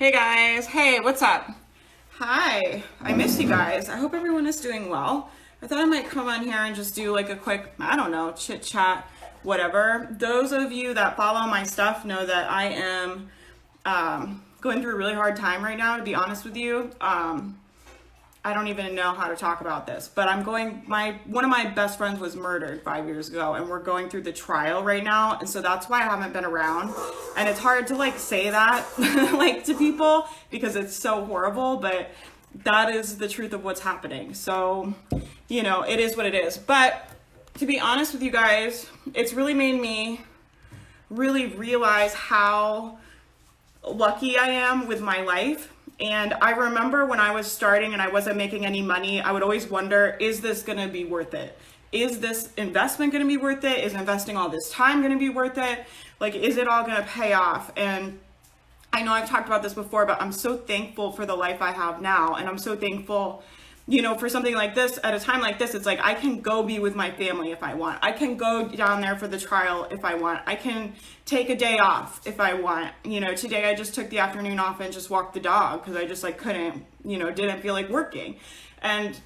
Hey guys, hey, what's up? Hi, I miss you guys. I hope everyone is doing well. I thought I might come on here and just do like a quick, I don't know, chit chat, whatever. Those of you that follow my stuff know that I am going through a really hard time right now, to be honest with you. I don't even know how to talk about this, but one of my best friends was murdered 5 years ago, and we're going through the trial right now, and so that's why I haven't been around. And it's hard to like say that like to people because it's so horrible, but that is the truth of what's happening. So, it is what it is. But to be honest with you guys, it's really made me really realize how lucky I am with my life. And I remember when I was starting and I wasn't making any money, I would always wonder, is this going to be worth it? Is this investment going to be worth it? Is investing all this time going to be worth it? Like, is it all going to pay off? And I know I've talked about this before, but I'm so thankful for the life I have now. And I'm so thankful, for something like this, at a time like this. It's like, I can go be with my family if I want. I can go down there for the trial if I want. I can take a day off if I want. Today I just took the afternoon off and just walked the dog because I just couldn't, didn't feel like working. And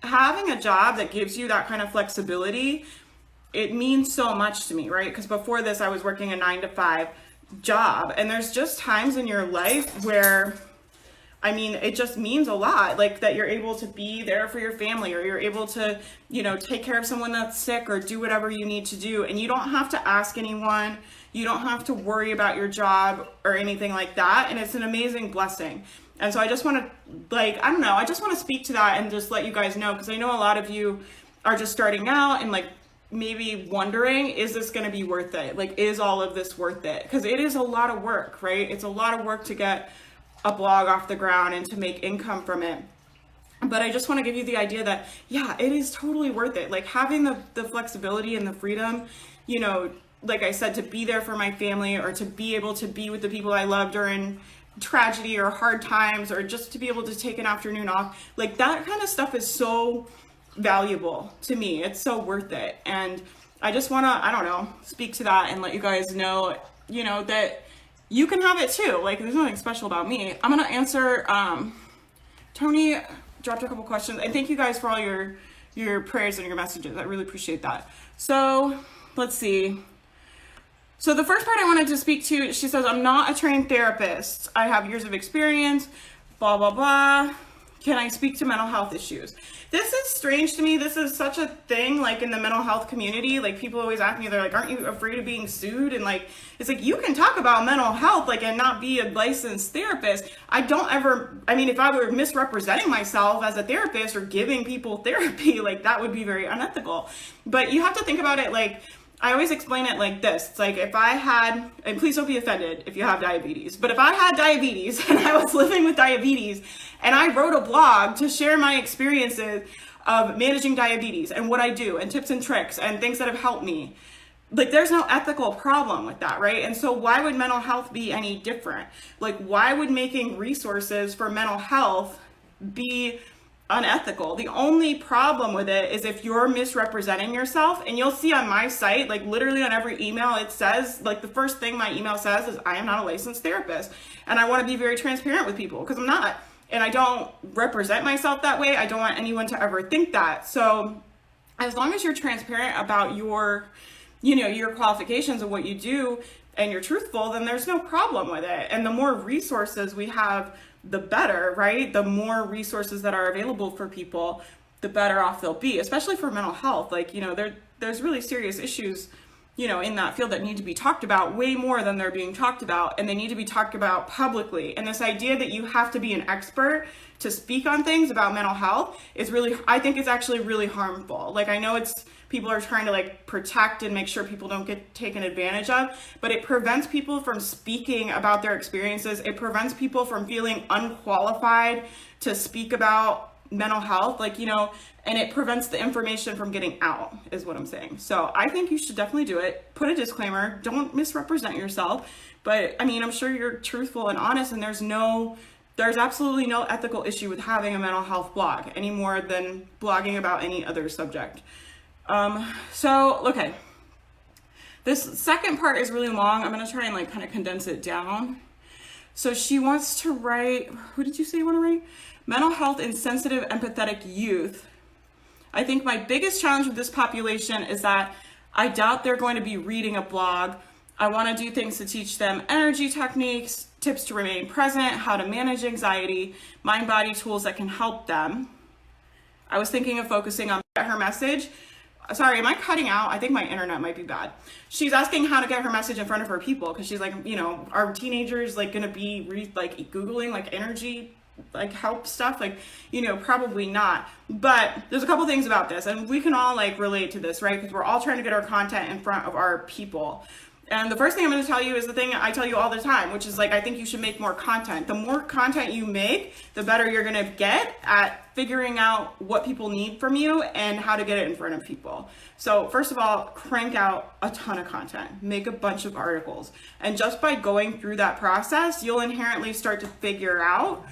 having a job that gives you that kind of flexibility, it means so much to me, right? Because before this, I was working a 9-to-5 job, and there's just times in your life where it just means a lot, like that you're able to be there for your family, or you're able to, take care of someone that's sick, or do whatever you need to do. And you don't have to ask anyone. You don't have to worry about your job or anything like that. And it's an amazing blessing. And so I just want to I just want to speak to that and just let you guys know, because I know a lot of you are just starting out and maybe wondering, is this going to be worth it? Is all of this worth it? Because it is a lot of work, right? It's a lot of work to get a blog off the ground and to make income from it. But I just want to give you the idea that, yeah, it is totally worth it. Having the flexibility and the freedom, like I said, to be there for my family, or to be able to be with the people I love during tragedy or hard times, or just to be able to take an afternoon off, that kind of stuff is so valuable to me. It's so worth it. And I just want to, speak to that and let you guys know, that you can have it too. There's nothing special about me. I'm going to answer, Tony dropped a couple questions. And thank you guys for all your prayers and your messages. I really appreciate that. So let's see. So the first part I wanted to speak to, she says, I'm not a trained therapist. I have years of experience, blah, blah, blah. Can I speak to mental health issues? This is strange to me. This is such a thing, in the mental health community. People always ask me, they're like, aren't you afraid of being sued? And it's you can talk about mental health, and not be a licensed therapist. If I were misrepresenting myself as a therapist or giving people therapy, that would be very unethical. But you have to think about it I always explain it like this. It's if I had, and please don't be offended if you have diabetes, but if I had diabetes and I was living with diabetes and I wrote a blog to share my experiences of managing diabetes and what I do and tips and tricks and things that have helped me, there's no ethical problem with that, right? And so why would mental health be any different? Why would making resources for mental health be unethical? The only problem with it is if you're misrepresenting yourself. And you'll see on my site, literally on every email, it says, the first thing my email says is, I am not a licensed therapist. And I want to be very transparent with people, because I'm not. And I don't represent myself that way. I don't want anyone to ever think that. So as long as you're transparent about your qualifications and what you do, and you're truthful, then there's no problem with it. And the more resources we have, the better, right? The more resources that are available for people, the better off they'll be, especially for mental health. There's really serious issues, in that field that need to be talked about way more than they're being talked about, and they need to be talked about publicly. And this idea that you have to be an expert to speak on things about mental health is I think it's actually really harmful. I know people are trying to protect and make sure people don't get taken advantage of, but it prevents people from speaking about their experiences. It prevents people from feeling unqualified to speak about mental health, and it prevents the information from getting out, is what I'm saying. So I think you should definitely do it. Put a disclaimer, don't misrepresent yourself. But I'm sure you're truthful and honest, and there's absolutely no ethical issue with having a mental health blog any more than blogging about any other subject. Okay. This second part is really long. I'm going to try and kind of condense it down. So she wants to write, who did you say you want to write? Mental health in sensitive, empathetic youth. I think my biggest challenge with this population is that I doubt they're going to be reading a blog. I want to do things to teach them energy techniques, tips to remain present, how to manage anxiety, mind-body tools that can help them. I was thinking of focusing on her message. Sorry, am I cutting out? I think my internet might be bad. She's asking how to get her message in front of her people because she's like, you know, are teenagers like going to be like Googling like energy like help stuff? Like, you know, probably not. But there's a couple things about this, and we can all like relate to this, right? Because we're all trying to get our content in front of our people. And the first thing I'm going to tell you is the thing I tell you all the time, which is like, I think you should make more content. The more content you make, the better you're going to get at figuring out what people need from you and how to get it in front of people. So first of all, crank out a ton of content, make a bunch of articles. And just by going through that process, you'll inherently start to figure out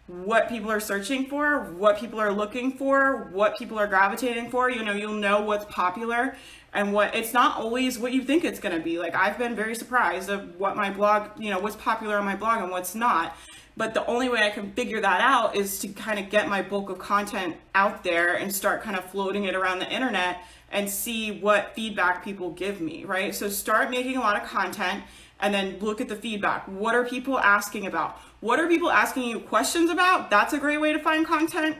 what people are searching for, what people are looking for, what people are gravitating for. You know, you'll know what's popular and what it's not always what you think it's going to be. Like, I've been very surprised of what my blog, you know, what's popular on my blog and what's not. But the only way I can figure that out is to kind of get my bulk of content out there and start kind of floating it around the internet and see what feedback people give me, right? So start making a lot of content and then look at the feedback. What are people asking about? What are people asking you questions about? That's a great way to find content.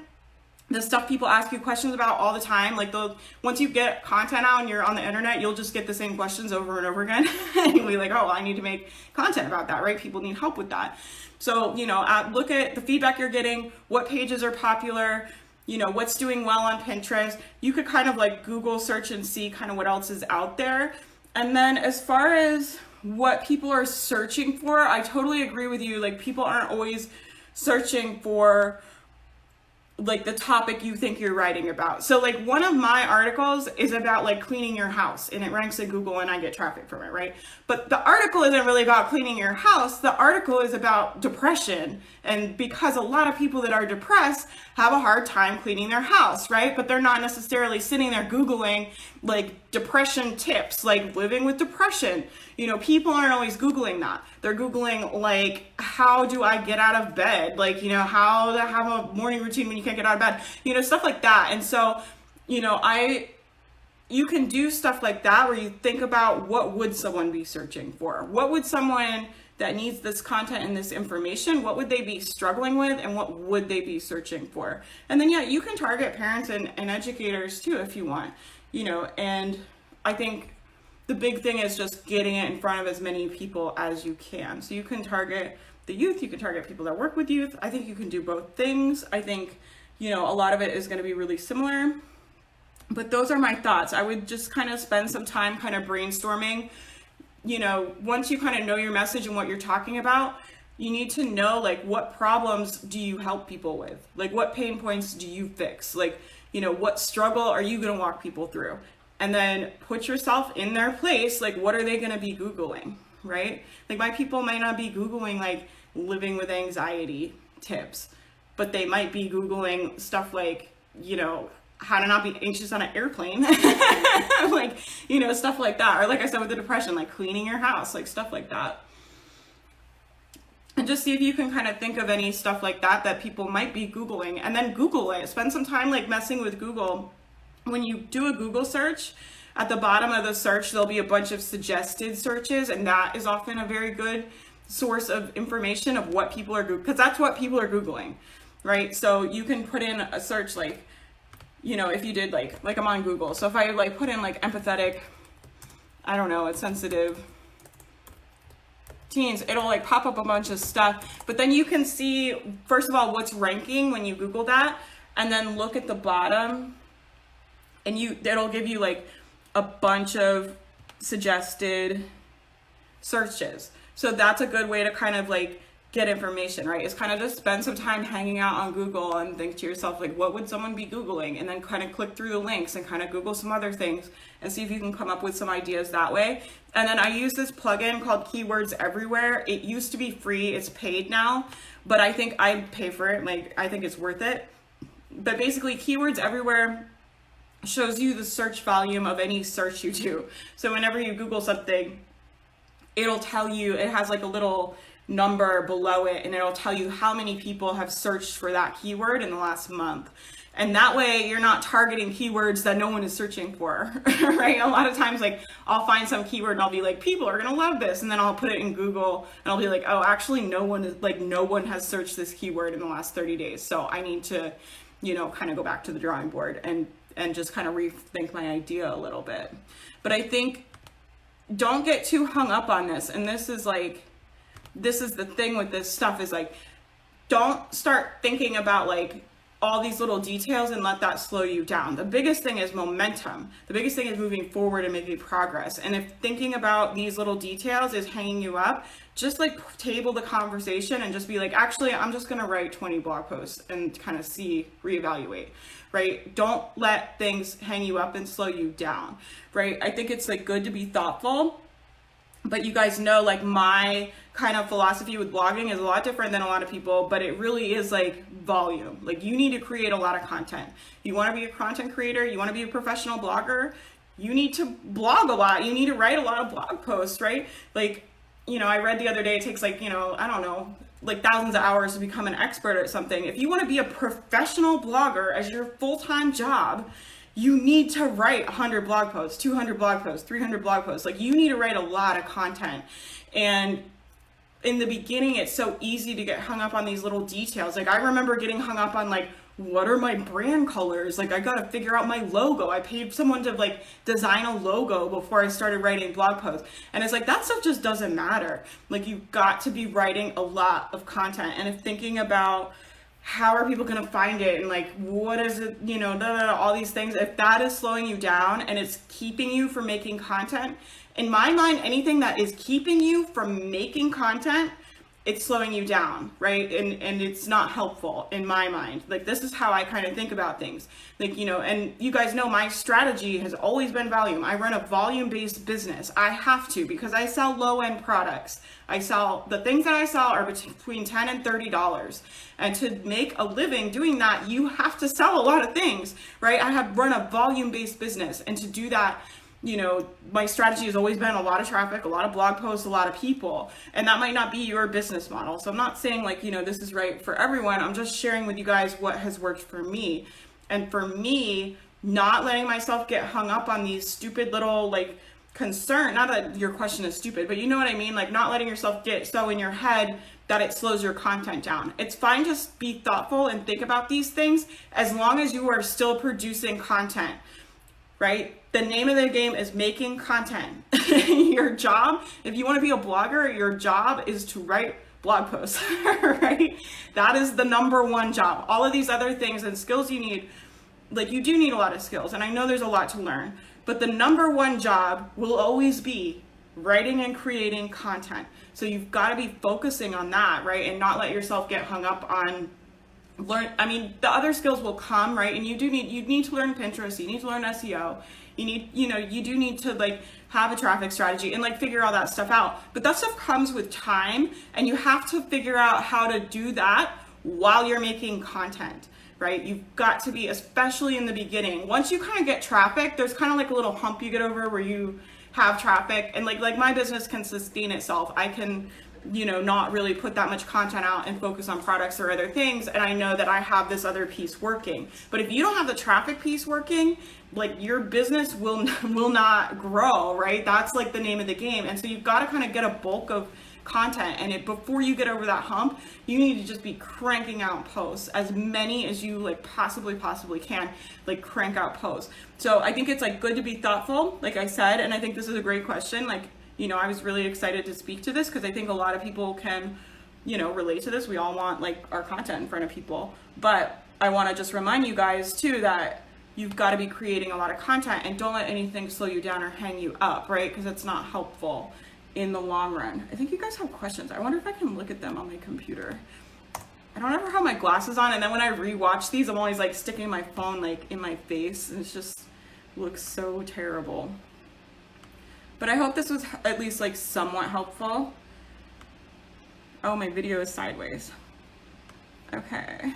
The stuff people ask you questions about all the time, like once you get content out and you're on the internet, you'll just get the same questions over and over again. And you'll be like, oh, I need to make content about that, right? People need help with that. So, you know, look at the feedback you're getting, what pages are popular, you know, what's doing well on Pinterest. You could kind of like Google search and see kind of what else is out there. And then as far as what people are searching for, I totally agree with you. Like, people aren't always searching for like the topic you think you're writing about. So like one of my articles is about like cleaning your house, and it ranks in Google and I get traffic from it, right? But the article isn't really about cleaning your house. The article is about depression. And because a lot of people that are depressed have a hard time cleaning their house, right? But they're not necessarily sitting there Googling like depression tips, like living with depression. You know, people aren't always Googling that. They're Googling like, how do I get out of bed? Like, you know, how to have a morning routine when you can't get out of bed, you know, stuff like that. And so, you know, you can do stuff like that where you think about what would someone be searching for? What would someone that needs this content and this information, what would they be struggling with and what would they be searching for? And then, yeah, you can target parents and educators too if you want, you know, and I think the big thing is just getting it in front of as many people as you can. So you can target the youth, you can target people that work with youth. I think you can do both things. I think, you know, a lot of it is going to be really similar, but those are my thoughts. I would just kind of spend some time kind of brainstorming. You know, once you kind of know your message and what you're talking about, you need to know like what problems do you help people with? Like what pain points do you fix? Like, you know, what struggle are you going to walk people through? And then put yourself in their place. Like, what are they going to be Googling, right? Like my people might not be Googling like living with anxiety tips, but they might be Googling stuff like, you know, how to not be anxious on an airplane, like, you know, stuff like that. Or like I said with the depression, like cleaning your house, like stuff like that. And just see if you can kind of think of any stuff like that that people might be Googling, and then Google it. Spend some time like messing with Google. When you do a Google search, at the bottom of the search, there'll be a bunch of suggested searches, and that is often a very good source of information of what people are Googling, because that's what people are Googling, right? So you can put in a search like, you know, if you did like I'm on Google. So if I like put in like empathetic, I don't know, it's sensitive teens, it'll like pop up a bunch of stuff. But then you can see, first of all, what's ranking when you Google that, and then look at the bottom and it'll give you like a bunch of suggested searches. So that's a good way to kind of like get information, right? Is kind of just spend some time hanging out on Google and think to yourself, like, what would someone be Googling? And then kind of click through the links and kind of Google some other things and see if you can come up with some ideas that way. And then I use this plugin called Keywords Everywhere. It used to be free, it's paid now, but I think I'd pay for it. Like, I think it's worth it. But basically Keywords Everywhere shows you the search volume of any search you do. So whenever you Google something, it'll tell you, it has like a little number below it, and it'll tell you how many people have searched for that keyword in the last month. And that way you're not targeting keywords that no one is searching for, right? A lot of times, like, I'll find some keyword and I'll be like, people are gonna love this, and then I'll put it in Google and I'll be like, oh, actually no one has searched this keyword in the last 30 days. So I need to, you know, kind of go back to the drawing board and just kind of rethink my idea a little bit. But I think don't get too hung up on this. And this is the thing with this stuff, is like, don't start thinking about like all these little details and let that slow you down. The biggest thing is momentum. The biggest thing is moving forward and making progress. And if thinking about these little details is hanging you up, just like table the conversation and just be like, actually, I'm just gonna write 20 blog posts and kind of reevaluate, right? Don't let things hang you up and slow you down, right? I think it's like good to be thoughtful. But you guys know, like, my kind of philosophy with blogging is a lot different than a lot of people, but it really is like volume. Like, you need to create a lot of content. You want to be a content creator, you want to be a professional blogger, you need to blog a lot. You need to write a lot of blog posts, right? Like, you know, I read the other day, it takes like, you know, I don't know, like thousands of hours to become an expert at something. If you want to be a professional blogger as your full-time job, you need to write 100 blog posts, 200 blog posts, 300 blog posts. Like, you need to write a lot of content. And in the beginning, it's so easy to get hung up on these little details. Like, I remember getting hung up on like, what are my brand colors? Like, I got to figure out my logo. I paid someone to like design a logo before I started writing blog posts. And it's like, that stuff just doesn't matter. Like, you've got to be writing a lot of content. And if thinking about how are people going to find it and like, what is it, you know, all these things, if that is slowing you down and it's keeping you from making content, in my mind, anything that is keeping you from making content, it's slowing you down, right? And it's not helpful in my mind. Like, this is how I kind of think about things. Like, you know, and you guys know my strategy has always been volume. I run a volume-based business. I have to, because I sell low-end products. The things that I sell are between $10 and $30. And to make a living doing that, you have to sell a lot of things, right? I have run a volume-based business. And to do that, you know, my strategy has always been a lot of traffic, a lot of blog posts, a lot of people. And that might not be your business model. So I'm not saying like, you know, this is right for everyone. I'm just sharing with you guys what has worked for me. And for me, not letting myself get hung up on these stupid little like concern, not that your question is stupid, but you know what I mean? Like, not letting yourself get so in your head that it slows your content down. It's fine, just be thoughtful and think about these things as long as you are still producing content, right? The name of the game is making content. Your job, if you want to be a blogger, your job is to write blog posts, right? That is the number one job. All of these other things and skills you need, like, you do need a lot of skills, and I know there's a lot to learn, but the number one job will always be writing and creating content. So you've got to be focusing on that, right? And not let yourself get hung up on the other skills will come, right? And you need to learn Pinterest, you need to learn SEO, you do need to like have a traffic strategy and like figure all that stuff out. But that stuff comes with time, and you have to figure out how to do that while you're making content, right? You've got to be, especially in the beginning. Once you kind of get traffic, there's kind of like a little hump you get over where you have traffic, and like my business can sustain itself. I can, you know, not really put that much content out and focus on products or other things, and I know that I have this other piece working. But if you don't have the traffic piece working, like, your business will not grow, right? That's like the name of the game. And so you've got to kind of get a bulk of content, and before you get over that hump, you need to just be cranking out posts, as many as you like possibly can, like crank out posts. So I think it's like good to be thoughtful, like I said, and I think this is a great question. Like, you know, I was really excited to speak to this because I think a lot of people can, you know, relate to this. We all want like our content in front of people, but I want to just remind you guys too that you've got to be creating a lot of content, and don't let anything slow you down or hang you up, right? Because it's not helpful in the long run. I think you guys have questions. I wonder if I can look at them on my computer. I don't ever have my glasses on, and then when I rewatch these, I'm always like sticking my phone like in my face, and it just looks so terrible. But I hope this was at least like somewhat helpful. Oh, my video is sideways. Okay.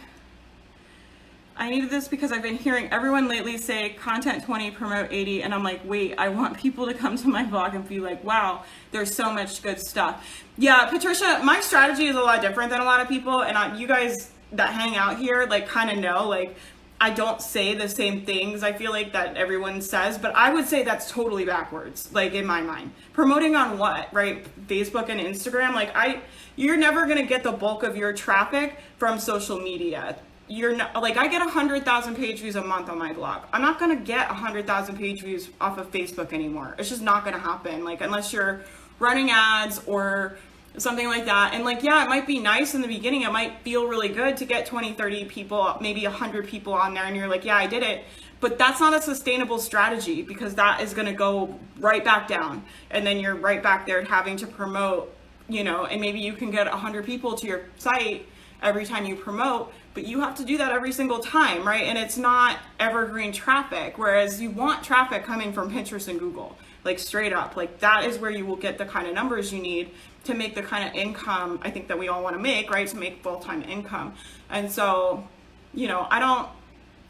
I needed this because I've been hearing everyone lately say content 20, promote 80, and I'm like, wait, I want people to come to my blog and be like, wow, there's so much good stuff. Yeah, Patricia, my strategy is a lot different than a lot of people, and you guys that hang out here like kind of know, like, I don't say the same things, I feel like, that everyone says, but I would say that's totally backwards, like, in my mind. Promoting on what, right? Facebook and Instagram, like, you're never gonna get the bulk of your traffic from social media. You're not, like, I get 100,000 page views a month on my blog. I'm not gonna get 100,000 page views off of Facebook anymore. It's just not gonna happen, like, unless you're running ads or something like that. And like, yeah, it might be nice in the beginning. It might feel really good to get 20, 30 people, maybe 100 people on there, and you're like, yeah, I did it. But that's not a sustainable strategy, because that is gonna go right back down. And then you're right back there having to promote, you know, and maybe you can get 100 people to your site every time you promote, but you have to do that every single time, right? And it's not evergreen traffic, whereas you want traffic coming from Pinterest and Google, like, straight up. Like, that is where you will get the kind of numbers you need to make the kind of income I think that we all want to make, right? To make full-time income. And so, you know, I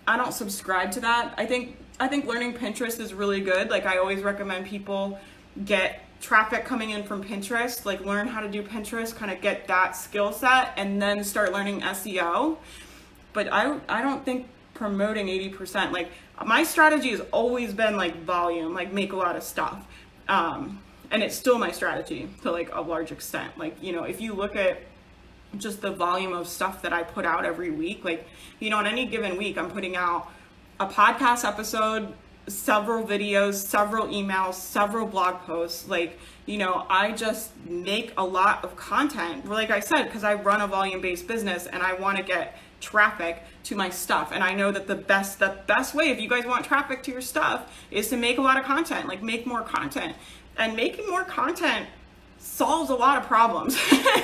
don't subscribe to that. I think learning Pinterest is really good. Like, I always recommend people get traffic coming in from Pinterest, like, learn how to do Pinterest, kind of get that skill set, and then start learning SEO. But I don't think promoting 80%, like, my strategy has always been like volume, like, make a lot of stuff. And it's still my strategy to like a large extent. Like, you know, if you look at just the volume of stuff that I put out every week, like, you know, in any given week, I'm putting out a podcast episode, several videos, several emails, several blog posts. Like, you know, I just make a lot of content, like I said, because I run a volume-based business and I want to get traffic to my stuff. And I know that the best way, if you guys want traffic to your stuff, is to make a lot of content, like, make more content. And making more content solves a lot of problems.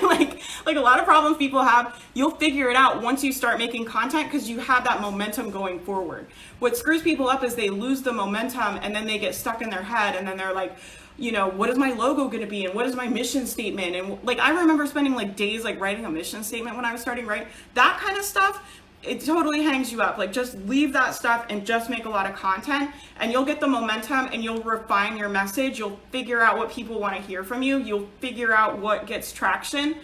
like a lot of problems people have, you'll figure it out once you start making content, because you have that momentum going forward. What screws people up is they lose the momentum, and then they get stuck in their head, and then they're like, you know, what is my logo going to be, and what is my mission statement? And like, I remember spending like days like writing a mission statement when I was starting, right? That kind of stuff, it totally hangs you up. Like, just leave that stuff and just make a lot of content, and you'll get the momentum, and you'll refine your message. You'll figure out what people want to hear from you. You'll figure out what gets traction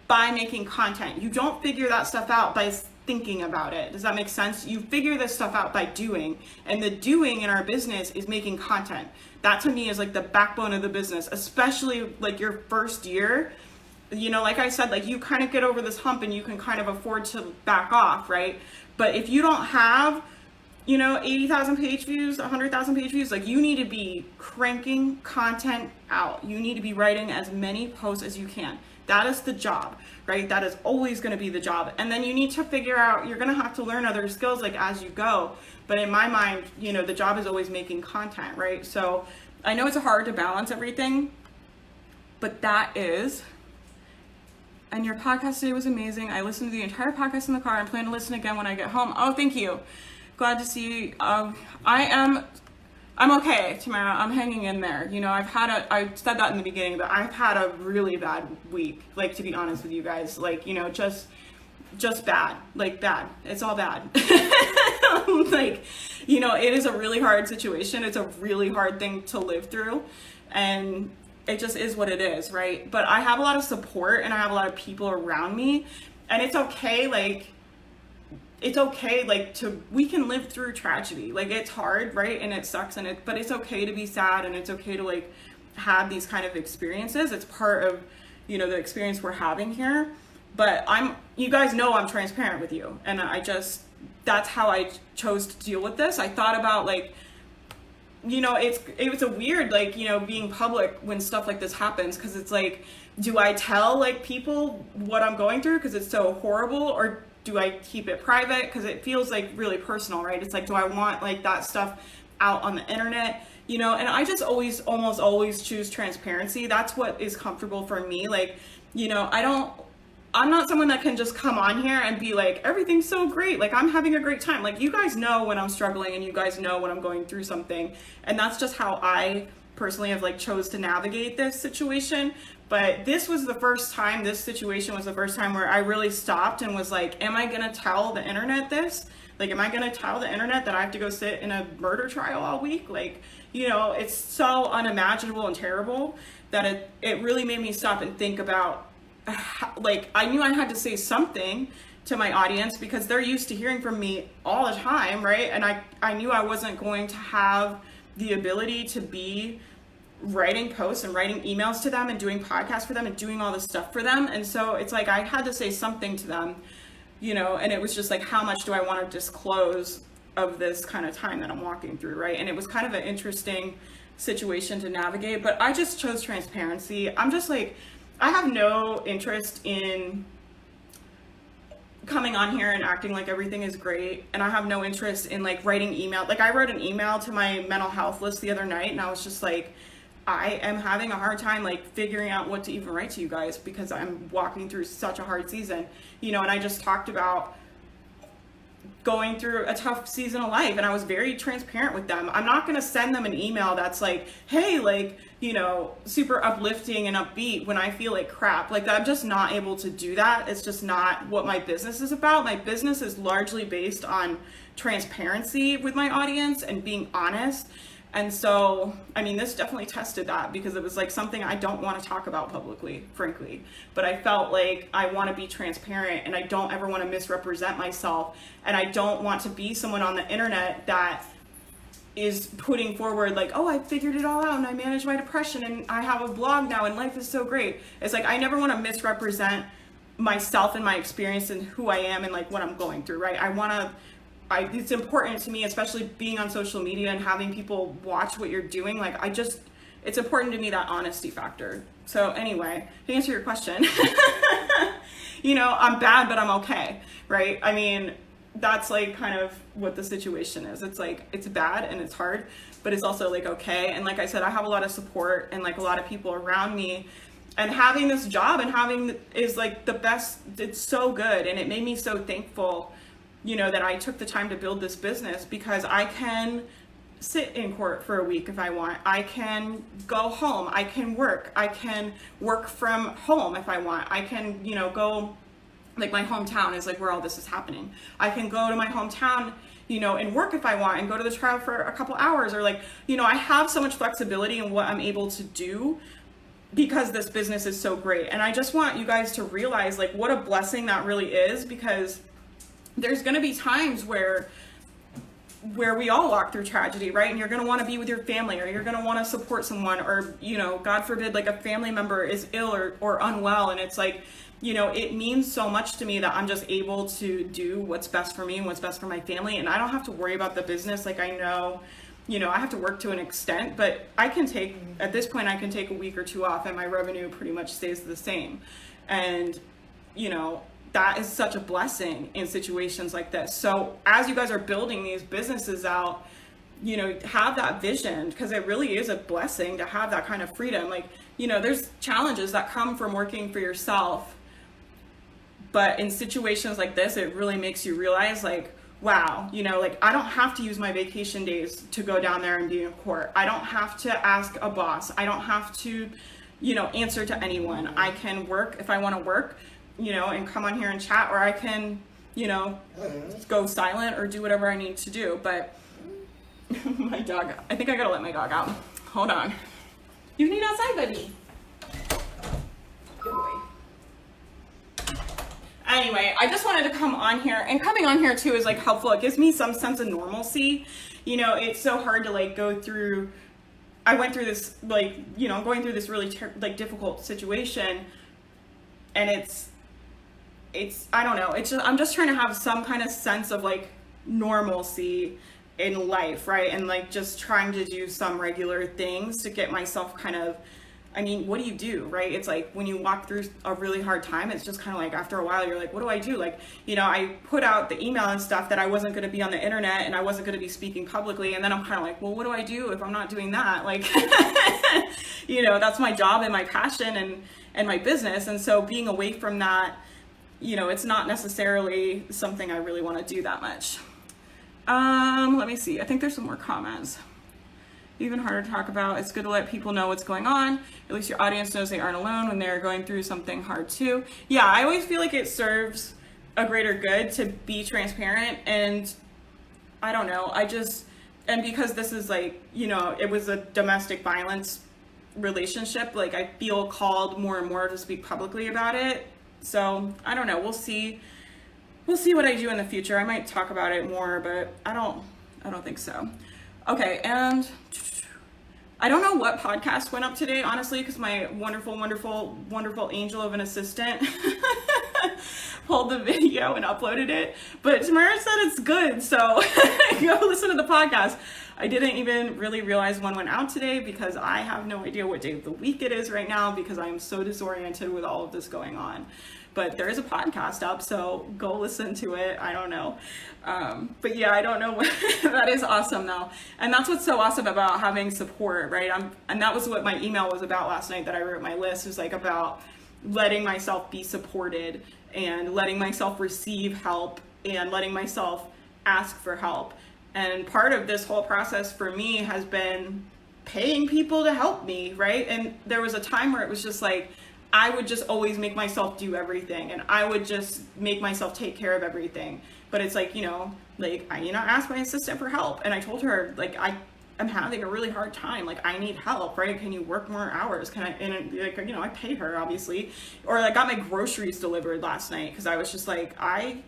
by making content. You don't figure that stuff out by thinking about it. Does that make sense? You figure this stuff out by doing, and the doing in our business is making content. That to me is like the backbone of the business, especially like your first year. You know, like I said, like, you kind of get over this hump and you can kind of afford to back off, right? But if you don't have, you know, 80,000 page views, 100,000 page views, like, you need to be cranking content out. You need to be writing as many posts as you can. That is the job, right? That is always going to be the job. And then you need to figure out, you're going to have to learn other skills, like, as you go. But in my mind, you know, the job is always making content, right? So I know it's hard to balance everything, but that is. And your podcast today was amazing. I listened to the entire podcast in the car and plan to listen again when I get home. Oh, thank you. Glad to see you. I'm okay, Tamara. I'm hanging in there. You know, I said that in the beginning, but I've had a really bad week, like, to be honest with you guys. Like, you know, just bad. Like, bad. It's all bad. Like, you know, it is a really hard situation. It's a really hard thing to live through. And it just is what it is, right? But I have a lot of support, and I have a lot of people around me, and it's okay. Like, we can live through tragedy. Like, it's hard, right? And it sucks, but it's okay to be sad, and it's okay to like have these kind of experiences. It's part of, you know, the experience we're having here. But you guys know I'm transparent with you, and that's how I chose to deal with this. I thought about, like, you know, it was a weird, like, you know, being public when stuff like this happens, because it's like, do I tell like people what I'm going through because it's so horrible, or do I keep it private because it feels like really personal, right? It's like, do I want like that stuff out on the internet, you know? And I just almost always choose transparency. That's what is comfortable for me. Like, you know, I'm not someone that can just come on here and be like, everything's so great, like, I'm having a great time. Like, you guys know when I'm struggling, and you guys know when I'm going through something. And that's just how I personally have like chose to navigate this situation. But this situation was the first time where I really stopped and was like, am I gonna tell the internet this? Like, am I going to tell the internet that I have to go sit in a murder trial all week? Like, you know, it's so unimaginable and terrible that it really made me stop and think about, like, I knew I had to say something to my audience because they're used to hearing from me all the time, right? And I knew I wasn't going to have the ability to be writing posts and writing emails to them and doing podcasts for them and doing all this stuff for them. And so it's like I had to say something to them, you know, and it was just like, how much do I want to disclose of this kind of time that I'm walking through, right? And it was kind of an interesting situation to navigate, but I just chose transparency. I'm just like, I have no interest in coming on here and acting like everything is great, and I have no interest in like writing email. Like, I wrote an email to my mental health list the other night, and I was just like, I am having a hard time like figuring out what to even write to you guys because I'm walking through such a hard season, you know. And I just talked about going through a tough season of life, and I was very transparent with them. I'm not going to send them an email that's like, hey, like, you know, super uplifting and upbeat when I feel like crap. Like, I'm just not able to do that. It's just not what my business is about. My business is largely based on transparency with my audience and being honest. And so, I mean, this definitely tested that because it was like something I don't want to talk about publicly, frankly. But I felt like I want to be transparent, and I don't ever want to misrepresent myself. And I don't want to be someone on the internet that is putting forward like, oh, I figured it all out and I managed my depression and I have a blog now and life is so great. It's like, I never want to misrepresent myself and my experience and who I am and like what I'm going through, right? It's important to me, especially being on social media and having people watch what you're doing. Like, it's important to me, that honesty factor. So anyway, to answer your question, you know, I'm bad, but I'm okay, right? I mean, that's like kind of what the situation is. It's like, it's bad and it's hard, but it's also like, okay. And like I said, I have a lot of support and like a lot of people around me, and having this job and is like the best. It's so good. And it made me so thankful, you know, that I took the time to build this business, because I can sit in court for a week if I want. I can go home. I can work from home if I want. I can, you know, go, like, my hometown is like where all this is happening. I can go to my hometown, you know, and work if I want, and go to the trial for a couple hours, or like, you know, I have so much flexibility in what I'm able to do because this business is so great. And I just want you guys to realize like what a blessing that really is, because there's going to be times where we all walk through tragedy, right? And you're going to want to be with your family, or you're going to want to support someone, or, you know, God forbid, like a family member is ill or unwell. And it's like, you know, it means so much to me that I'm just able to do what's best for me and what's best for my family. And I don't have to worry about the business. Like, I know, you know, I have to work to an extent, but at this point, I can take a week or two off and my revenue pretty much stays the same. And, you know, that is such a blessing in situations like this. So as you guys are building these businesses out, you know, have that vision, because it really is a blessing to have that kind of freedom. Like, you know, there's challenges that come from working for yourself, but in situations like this, it really makes you realize like, wow, you know, like, I don't have to use my vacation days to go down there and be in court. I don't have to ask a boss. I don't have to, you know, answer to anyone. I can work if I want to work, you know, and come on here and chat, or I can, you know, go silent or do whatever I need to do. But my dog, I think I gotta let my dog out. Hold on. You need outside, buddy. Good boy. Anyway, I just wanted to come on here, and coming on here too is like helpful. It gives me some sense of normalcy. You know, it's so hard to like go through, I went through this, like, you know, going through this really like difficult situation, and it's, I don't know, it's just, I'm just trying to have some kind of sense of like normalcy in life, right? And like just trying to do some regular things to get myself kind of, I mean, what do you do, right? It's like when you walk through a really hard time, it's just kind of like after a while, you're like, what do I do? Like, you know, I put out the email and stuff that I wasn't going to be on the internet and I wasn't going to be speaking publicly. And then I'm kind of like, well, what do I do if I'm not doing that? Like, you know, that's my job and my passion and my business. And so being away from that, you know, it's not necessarily something I really want to do that much. Let me see. I think there's some more comments. Even harder to talk about. It's good to let people know what's going on. At least your audience knows they aren't alone when they're going through something hard too. Yeah, I always feel like it serves a greater good to be transparent. And I don't know. And because this is like, you know, it was a domestic violence relationship, like I feel called more and more to speak publicly about it. So I don't know. We'll see what I do in the future. I might talk about it more, but I don't think so. Okay, and I don't know what podcast went up today, honestly, because my wonderful, wonderful, wonderful angel of an assistant pulled the video and uploaded it. But Tamara said it's good, so go listen to the podcast. I didn't even really realize one went out today because I have no idea what day of the week it is right now because I am so disoriented with all of this going on. But there is a podcast up, so go listen to it. I don't know. But yeah, I don't know. That is awesome though. And that's what's so awesome about having support, right? And that was what my email was about last night that I wrote my list, was like about letting myself be supported and letting myself receive help and letting myself ask for help. And part of this whole process for me has been paying people to help me, right? And there was a time where it was just like, I would just always make myself do everything and I would just make myself take care of everything. But it's like, I asked my assistant for help and I told her, like, I'm having a really hard time. Like, I need help, right? Can you work more hours? Can I, and like, I pay her obviously. Or I got my groceries delivered last night because I was just like, I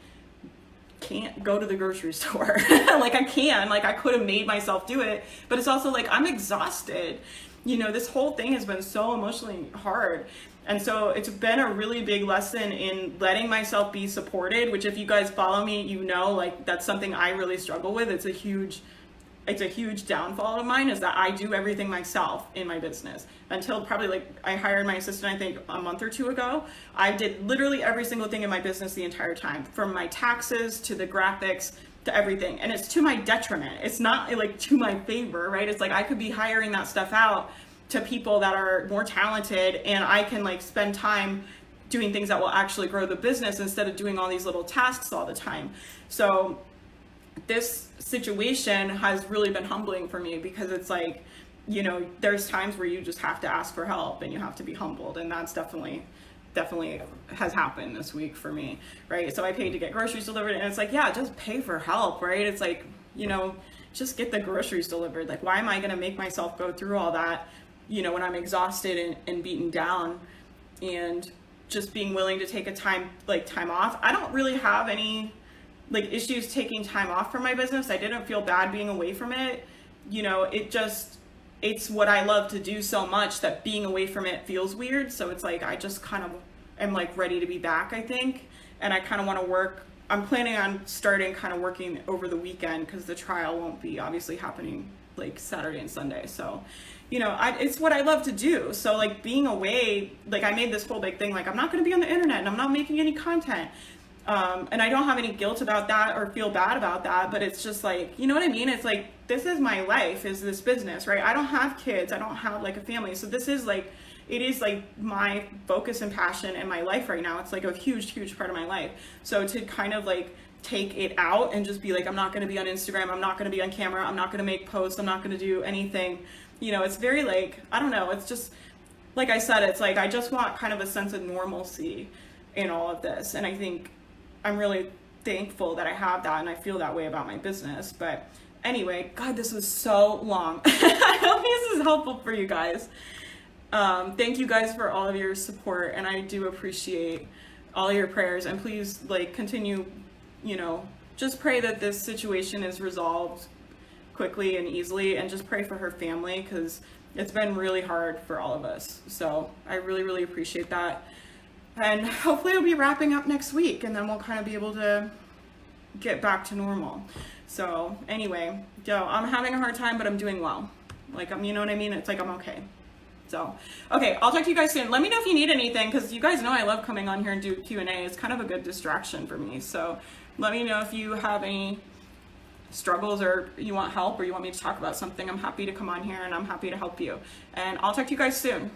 can't go to the grocery store. Like I could have made myself do it, but it's also like, I'm exhausted. This whole thing has been so emotionally hard. And so it's been a really big lesson in letting myself be supported, which if you guys follow me, like that's something I really struggle with. It's a huge downfall of mine, is that I do everything myself in my business. Until probably like I hired my assistant, I think a month or two ago, I did literally every single thing in my business the entire time, from my taxes to the graphics to everything. And it's to my detriment. It's not like to my favor, right? It's like I could be hiring that stuff out to people that are more talented and I can like spend time doing things that will actually grow the business instead of doing all these little tasks all the time. So this situation has really been humbling for me because it's like, there's times where you just have to ask for help and you have to be humbled. And that's definitely has happened this week for me, right? So I paid to get groceries delivered and it's like, yeah, just pay for help, right? It's like, just get the groceries delivered. Like, why am I going to make myself go through all that, when I'm exhausted and beaten down? And just being willing to take time off. I don't really have any issues taking time off from my business. I didn't feel bad being away from it. It's what I love to do so much that being away from it feels weird. So it's like, I just kind of am like ready to be back, I think. And I kind of want to work. I'm planning on starting kind of working over the weekend because the trial won't be obviously happening like Saturday and Sunday. So, it's what I love to do. So like being away, like I made this whole big thing, like I'm not going to be on the internet and I'm not making any content. And I don't have any guilt about that or feel bad about that, but it's just like, you know what I mean? It's like, this is my life, is this business, right? I don't have kids. I don't have like a family. So this is like, it is like my focus and passion in my life right now. It's like a huge, huge part of my life. So to kind of like take it out and just be like, I'm not going to be on Instagram. I'm not going to be on camera. I'm not going to make posts. I'm not going to do anything. It's very like, I don't know. It's just, like I said, it's like, I just want kind of a sense of normalcy in all of this. And I think I'm really thankful that I have that and I feel that way about my business. But anyway, God, this was so long. I hope this is helpful for you guys. Thank you guys for all of your support, and I do appreciate all your prayers. And please continue, just pray that this situation is resolved quickly and easily, and just pray for her family because it's been really hard for all of us. So I really, really appreciate that. And hopefully it'll be wrapping up next week and then we'll kind of be able to get back to normal. So anyway, I'm having a hard time, but I'm doing well. You know what I mean? It's like, I'm okay. So, okay, I'll talk to you guys soon. Let me know if you need anything, because you guys know I love coming on here and do Q&A. It's kind of a good distraction for me. So let me know if you have any struggles or you want help or you want me to talk about something. I'm happy to come on here and I'm happy to help you. And I'll talk to you guys soon.